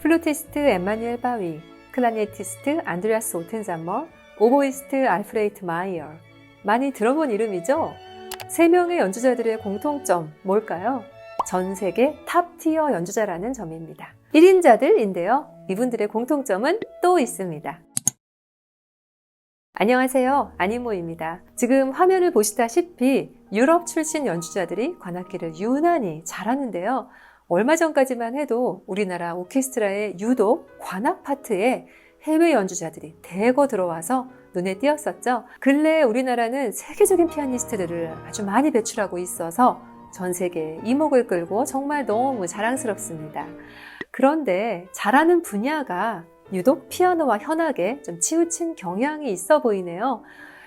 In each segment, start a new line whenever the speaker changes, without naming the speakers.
플루티스트 엠마뉴엘 바위, 클라리네티스트 안드레아스 오텐자머, 오보이스트 알프레이트 마이어. 많이 들어본 이름이죠? 3명의 연주자들의 공통점 뭘까요? 전 세계 탑티어 연주자라는 점입니다. 1인자들인데요. 이분들의 공통점은 또 있습니다. 안녕하세요. 아니모입니다. 지금 화면을 보시다시피 유럽 출신 연주자들이 관악기를 유난히 잘하는데요. 얼마 전까지만 해도 우리나라 오케스트라의 유독 관악 파트에 해외 연주자들이 대거 들어와서 눈에 띄었었죠. 근래 우리나라는 세계적인 피아니스트들을 아주 많이 배출하고 있어서 전 세계에 이목을 끌고 정말 너무 자랑스럽습니다. 그런데 잘하는 분야가 유독 피아노와 현악에 좀 치우친 경향이 있어 보이네요.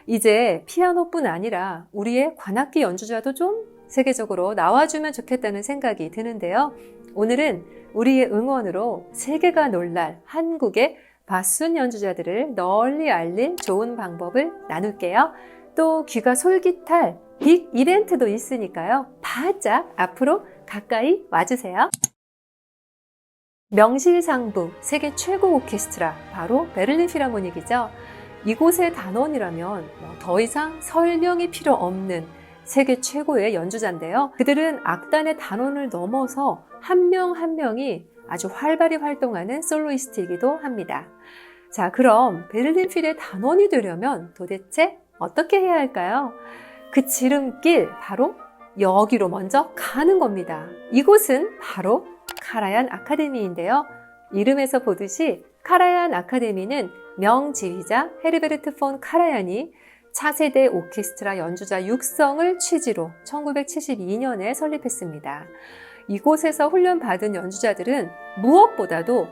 이제 피아노뿐 아니라 우리의 관악기 연주자도 좀 세계적으로 나와주면 좋겠다는 생각이 드는데요. 오늘은 우리의 응원으로 세계가 놀랄 한국의 바순 연주자들을 널리 알릴 좋은 방법을 나눌게요. 또 귀가 솔깃할 빅 이벤트도 있으니까요. 바짝 앞으로 가까이 와주세요. 명실상부 세계 최고 오케스트라 바로 베를린 필하모닉이죠. 이곳의 단원이라면 더 이상 설명이 필요 없는 세계 최고의 연주자인데요. 그들은 악단의 단원을 넘어서 한 명 한 명이 아주 활발히 활동하는 솔로이스트이기도 합니다. 자, 그럼 베를린 필의 단원이 되려면 도대체 어떻게 해야 할까요? 그 지름길 바로 여기로 먼저 가는 겁니다. 이곳은 바로 카라얀 아카데미인데요. 이름에서 보듯이 카라얀 아카데미는 명지휘자 헤르베르트 폰 카라얀이 차세대 오케스트라 연주자 육성을 취지로 1972년에 설립했습니다. 이곳에서 훈련받은 연주자들은 무엇보다도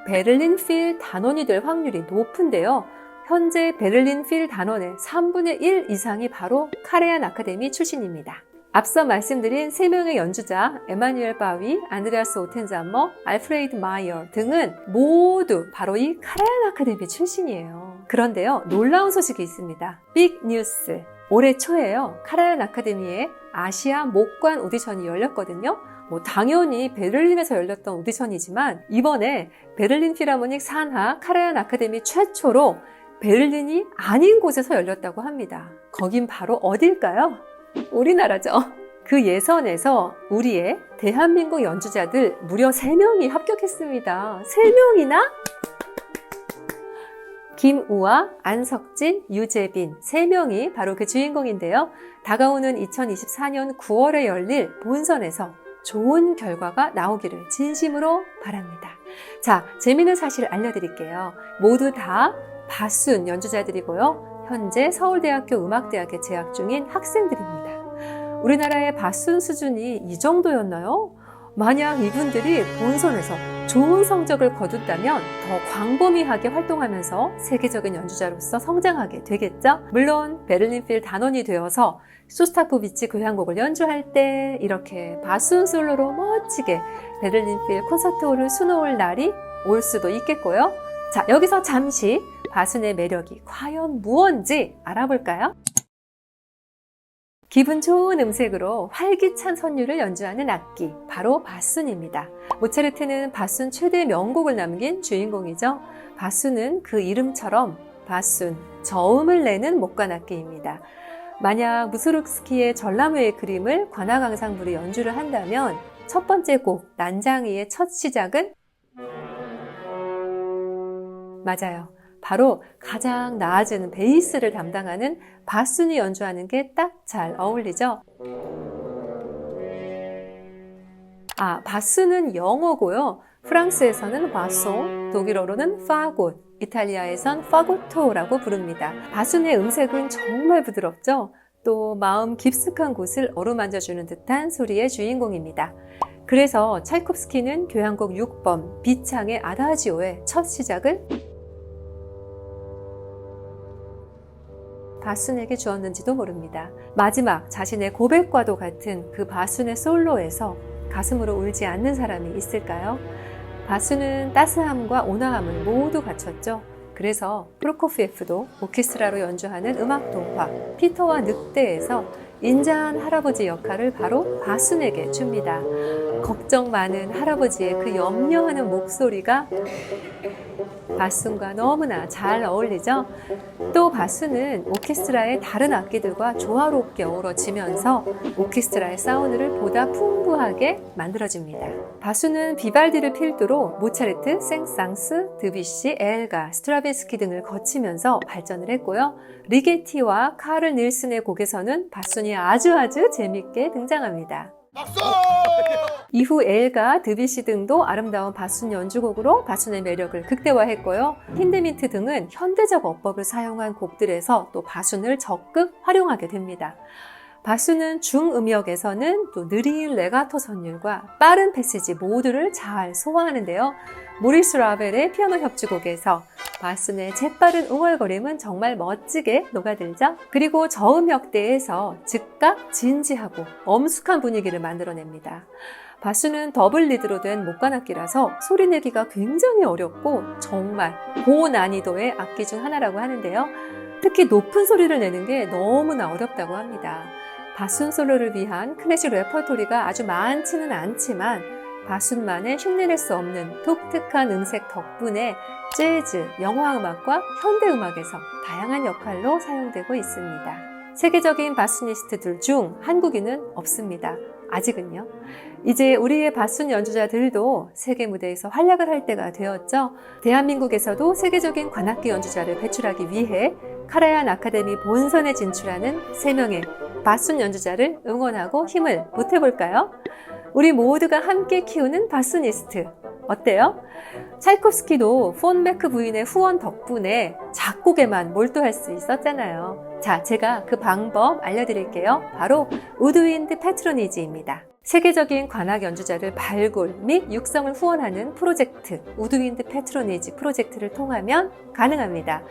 베를린 필 단원이 될 확률이 높은데요. 현재 베를린 필 단원의 3분의 1 이상이 바로 카라얀 아카데미 출신입니다. 앞서 말씀드린 3명의 연주자 에마뉴엘 바위, 안드레아스 오텐자머, 알프레이드 마이어 등은 모두 바로 이 카라얀 아카데미 출신이에요. 그런데요, 놀라운 소식이 있습니다. 빅 뉴스! 올해 초에요, 카라얀 아카데미에 아시아 목관 오디션이 열렸거든요. 당연히 베를린에서 열렸던 오디션이지만 이번에 베를린 필하모닉 산하 카라얀 아카데미 최초로 베를린이 아닌 곳에서 열렸다고 합니다. 거긴 바로 어딜까요? 우리나라죠. 그 예선에서 우리의 대한민국 연주자들 무려 3명이 합격했습니다. 3명이나? 김우아, 안석진, 유재빈 3명이 바로 그 주인공인데요. 다가오는 2024년 9월에 열릴 본선에서 좋은 결과가 나오기를 진심으로 바랍니다. 자, 재미있는 사실 알려드릴게요. 모두 다 바순 연주자들이고요. 현재 서울대학교 음악대학에 재학 중인 학생들입니다. 우리나라의 바순 수준이 이 정도였나요? 만약 이분들이 본선에서 좋은 성적을 거둔다면 더 광범위하게 활동하면서 세계적인 연주자로서 성장하게 되겠죠? 물론 베를린 필 단원이 되어서 쇼스타코비치 교향곡을 연주할 때 이렇게 바순 솔로로 멋지게 베를린 필 콘서트홀을 수놓을 날이 올 수도 있겠고요. 자, 여기서 잠시 바순의 매력이 과연 무엇인지 알아볼까요? 기분 좋은 음색으로 활기찬 선율을 연주하는 악기, 바로 바순입니다. 모차르트는 바순 최대 명곡을 남긴 주인공이죠. 바순은 그 이름처럼 바순, 저음을 내는 목관악기입니다. 만약 무소르스키의 전람회의 그림을 관악앙상블이 연주를 한다면 첫 번째 곡, 난장이의 첫 시작은 맞아요. 바로 가장 낮은 베이스를 담당하는 바순이 연주하는 게 딱 잘 어울리죠. 바순은 영어고요. 프랑스에서는 바송, 독일어로는 파곳, 이탈리아에선 파고토라고 부릅니다. 바순의 음색은 정말 부드럽죠. 또 마음 깊숙한 곳을 어루만져주는 듯한 소리의 주인공입니다. 그래서 차이콥스키는 교향곡 6번 비창의 아다지오의 첫 시작을 바순에게 주었는지도 모릅니다. 마지막 자신의 고백과도 같은 그 바순의 솔로에서 가슴으로 울지 않는 사람이 있을까요? 바순은 따스함과 온화함을 모두 갖췄죠. 그래서 프로코피에프도 오케스트라로 연주하는 음악 동화 피터와 늑대에서 인자한 할아버지 역할을 바로 바순에게 줍니다. 걱정 많은 할아버지의 그 염려하는 목소리가 바순과 너무나 잘 어울리죠. 또 바순은 오케스트라의 다른 악기들과 조화롭게 어우러지면서 오케스트라의 사운드를 보다 풍부하게 만들어줍니다. 바순은 비발디를 필두로 모차르트, 생상스, 드뷔시, 엘가, 스트라빈스키 등을 거치면서 발전을 했고요. 리게티와 카를 닐슨의 곡에서는 바순이 아주 재밌게 등장합니다. 박수! 이후 엘가, 드뷔시 등도 아름다운 바순 연주곡으로 바순의 매력을 극대화했고요. 힌드민트 등은 현대적 어법을 사용한 곡들에서 또 바순을 적극 활용하게 됩니다. 바순은 중음역에서는 또 느린 레가토 선율과 빠른 패시지 모두를 잘 소화하는데요. 모리스 라벨의 피아노 협주곡에서 바순의 재빠른 웅얼거림은 정말 멋지게 녹아들죠. 그리고 저음역대에서 즉각 진지하고 엄숙한 분위기를 만들어냅니다. 바순은 더블 리드로 된 목관악기라서 소리내기가 굉장히 어렵고 정말 고난이도의 악기 중 하나라고 하는데요. 특히 높은 소리를 내는 게 너무나 어렵다고 합니다. 바순 솔로를 위한 클래식 레퍼토리가 아주 많지는 않지만 바순만의 흉내낼 수 없는 독특한 음색 덕분에 재즈, 영화음악과 현대음악에서 다양한 역할로 사용되고 있습니다. 세계적인 바순니스트들 중 한국인은 없습니다. 아직은요. 이제 우리의 바순 연주자들도 세계 무대에서 활약을 할 때가 되었죠. 대한민국에서도 세계적인 관악기 연주자를 배출하기 위해 카라얀 아카데미 본선에 진출하는 3명의 바순 연주자를 응원하고 힘을 보태볼까요? 우리 모두가 함께 키우는 바순니스트 어때요? 차이콥스키도 폰 메크 부인의 후원 덕분에 작곡에만 몰두할 수 있었잖아요. 자, 제가 그 방법 알려드릴게요. 바로 우드윈드 패트로니지입니다. 세계적인 관악 연주자를 발굴 및 육성을 후원하는 프로젝트 우드윈드 패트로니지 프로젝트를 통하면 가능합니다.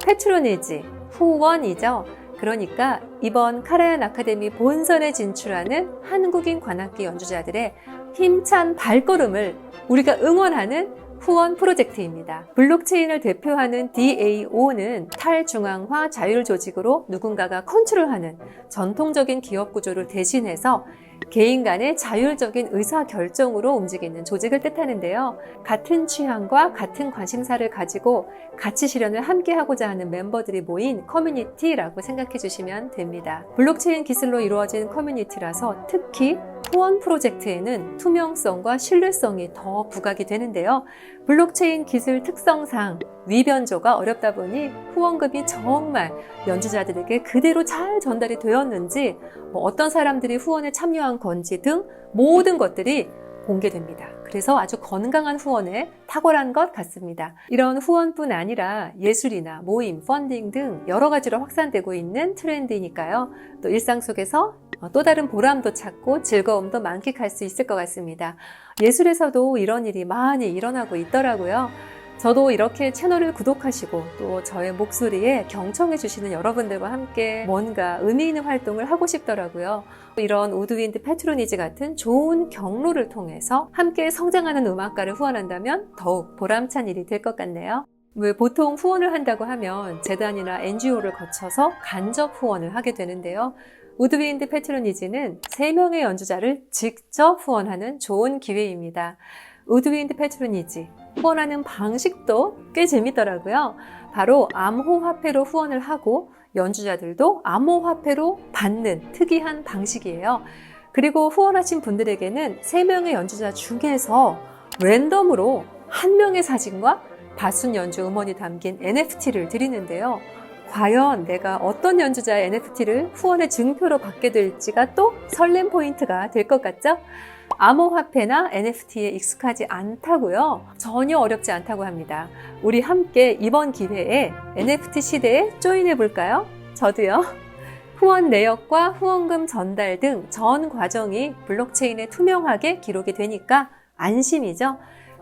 패트로니지, 후원이죠. 그러니까 이번 카라얀 아카데미 본선에 진출하는 한국인 관악기 연주자들의 힘찬 발걸음을 우리가 응원하는 후원 프로젝트입니다. 블록체인을 대표하는 DAO는 탈중앙화 자율 조직으로 누군가가 컨트롤하는 전통적인 기업 구조를 대신해서 개인 간의 자율적인 의사결정으로 움직이는 조직을 뜻하는데요. 같은 취향과 같은 관심사를 가지고 가치 실현을 함께 하고자 하는 멤버들이 모인 커뮤니티라고 생각해 주시면 됩니다. 블록체인 기술로 이루어진 커뮤니티라서 특히 후원 프로젝트에는 투명성과 신뢰성이 더 부각이 되는데요. 블록체인 기술 특성상 위변조가 어렵다 보니 후원금이 정말 연주자들에게 그대로 잘 전달이 되었는지 어떤 사람들이 후원에 참여한 건지 등 모든 것들이 공개됩니다. 그래서 아주 건강한 후원에 탁월한 것 같습니다. 이런 후원뿐 아니라 예술이나 모임, 펀딩 등 여러 가지로 확산되고 있는 트렌드이니까요. 또 일상 속에서 또 다른 보람도 찾고 즐거움도 만끽할 수 있을 것 같습니다. 예술에서도 이런 일이 많이 일어나고 있더라고요. 저도 이렇게 채널을 구독하시고 또 저의 목소리에 경청해 주시는 여러분들과 함께 뭔가 의미 있는 활동을 하고 싶더라고요. 이런 우드윈드 패트로니지 같은 좋은 경로를 통해서 함께 성장하는 음악가를 후원한다면 더욱 보람찬 일이 될 것 같네요. 왜 보통 후원을 한다고 하면 재단이나 NGO를 거쳐서 간접 후원을 하게 되는데요. 우드윈드 패트로니지는 3명의 연주자를 직접 후원하는 좋은 기회입니다. 우드윈드 패트로니지 후원하는 방식도 꽤 재밌더라고요. 바로 암호화폐로 후원을 하고 연주자들도 암호화폐로 받는 특이한 방식이에요. 그리고 후원하신 분들에게는 3명의 연주자 중에서 랜덤으로 1명의 사진과 바순 연주 음원이 담긴 NFT를 드리는데요. 과연 내가 어떤 연주자의 NFT를 후원의 증표로 받게 될지가 또 설렘 포인트가 될 것 같죠? 암호화폐나 NFT에 익숙하지 않다고요? 전혀 어렵지 않다고 합니다. 우리 함께 이번 기회에 NFT 시대에 조인해 볼까요? 저도요. 후원 내역과 후원금 전달 등 전 과정이 블록체인에 투명하게 기록이 되니까 안심이죠.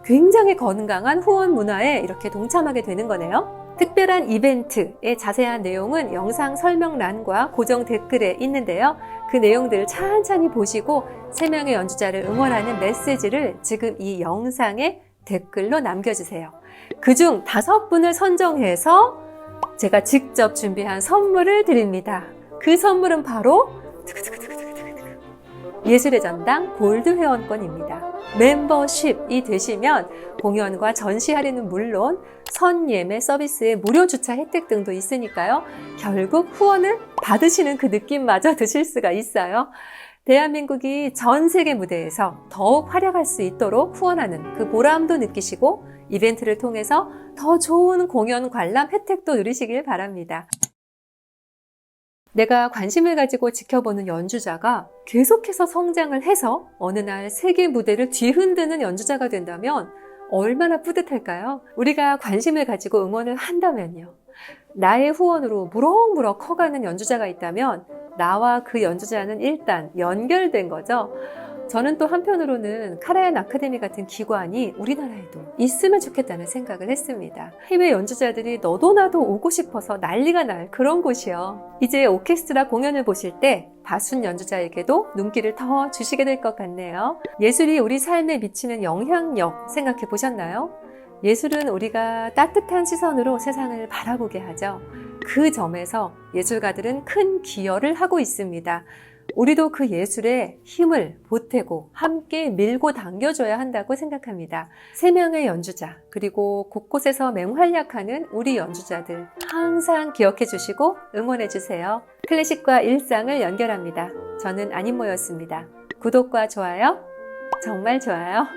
굉장히 건강한 후원 문화에 이렇게 동참하게 되는 거네요. 특별한 이벤트의 자세한 내용은 영상 설명란과 고정 댓글에 있는데요. 그 내용들을 찬찬히 보시고 3명의 연주자를 응원하는 메시지를 지금 이 영상에 댓글로 남겨주세요. 그중 5분을 선정해서 제가 직접 준비한 선물을 드립니다. 그 선물은 바로 예술의 전당 골드 회원권입니다. 멤버십이 되시면 공연과 전시 할인은 물론 선예매 서비스의 무료 주차 혜택 등도 있으니까요. 결국 후원을 받으시는 그 느낌마저 드실 수가 있어요. 대한민국이 전 세계 무대에서 더욱 활약할 수 있도록 후원하는 그 보람도 느끼시고 이벤트를 통해서 더 좋은 공연 관람 혜택도 누리시길 바랍니다. 내가 관심을 가지고 지켜보는 연주자가 계속해서 성장을 해서 어느 날 세계 무대를 뒤흔드는 연주자가 된다면 얼마나 뿌듯할까요? 우리가 관심을 가지고 응원을 한다면요. 나의 후원으로 무럭무럭 커가는 연주자가 있다면 나와 그 연주자는 일단 연결된 거죠. 저는 또 한편으로는 카라얀 아카데미 같은 기관이 우리나라에도 있으면 좋겠다는 생각을 했습니다. 해외 연주자들이 너도 나도 오고 싶어서 난리가 날 그런 곳이요. 이제 오케스트라 공연을 보실 때 바순 연주자에게도 눈길을 더 주시게 될 것 같네요. 예술이 우리 삶에 미치는 영향력 생각해 보셨나요? 예술은 우리가 따뜻한 시선으로 세상을 바라보게 하죠. 그 점에서 예술가들은 큰 기여를 하고 있습니다. 우리도 그 예술에 힘을 보태고 함께 밀고 당겨줘야 한다고 생각합니다. 3명의 연주자 그리고 곳곳에서 맹활약하는 우리 연주자들 항상 기억해 주시고 응원해 주세요. 클래식과 일상을 연결합니다. 저는 안인모였습니다. 구독과 좋아요 정말 좋아요.